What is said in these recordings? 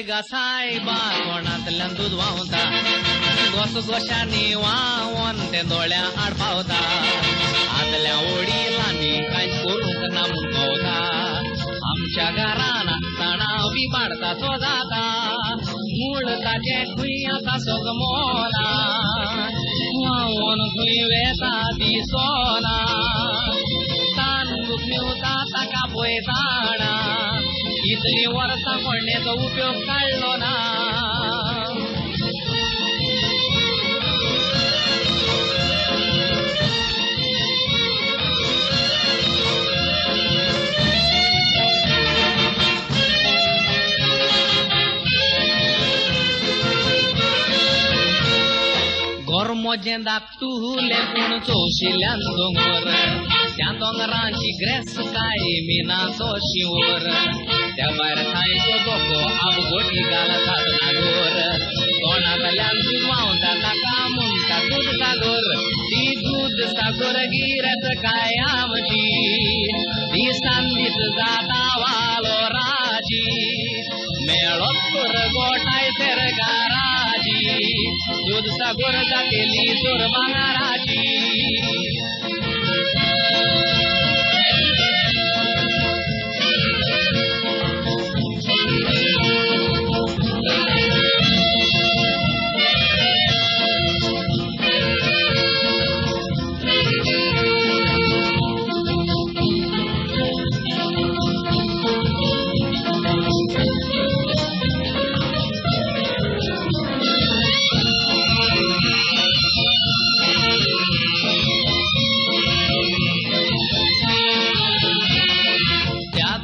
गा सायबा तोंडांतल्यान दूद व्हांवता गोशांनी व्हांवोन ते दोळ्या आड पावता आदल्या वडिलांनी कांयच करूंक ना म्हूण कवता आमच्या घरान तणाव बी पाडता तो जाता मूळ ताचे खंय आसा सोगमोना व्हांवोन खंय वेता दिसोना तान दुखमेवता ताका पळयताना इतली वर्सां कोणेचो उपयोग काडलो ना मोजें धाकटुले पूण चौशिल्ल्यान दोंगर त्या दोंगरांची ग्रेस काय मिनाचो शिंवर त्या भायर थायचो दोको आबगोटी घालतात नागोर तोंडांतल्यान दूद व्हांवता ताका म्हणटा दूद सागर ती दूद सागर गिरेत काय आमची दिसान दीस जाता वालो राजी मेळोत तर गोठाय सरकाराची दूद सागर जातेली चोर भांगाराची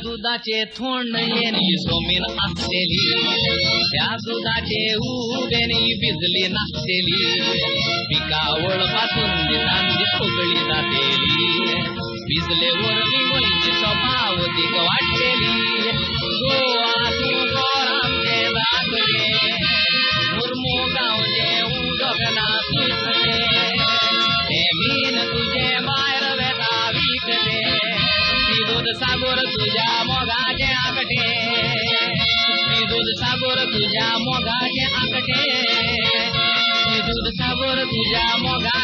दुधाचे थोंड येणी सोमीन आसलेली त्या दुधाचे उबेनी भिजली नासलेली पिकावळ पासून दिसान दीस उगळी जातेली भिजले वरवी वयची स्वभावतीक वाटलेली गोवातून गोरांचे दाखले मुरमुगांवचे उदक ना सुटले हे मीन तुझे भायर वेता विकले दूध सागर तुझ्या मोगाचे आकटे दूध सागर तुझ्या मोगाचे आकटे दूध सागर तुझ्या मोगा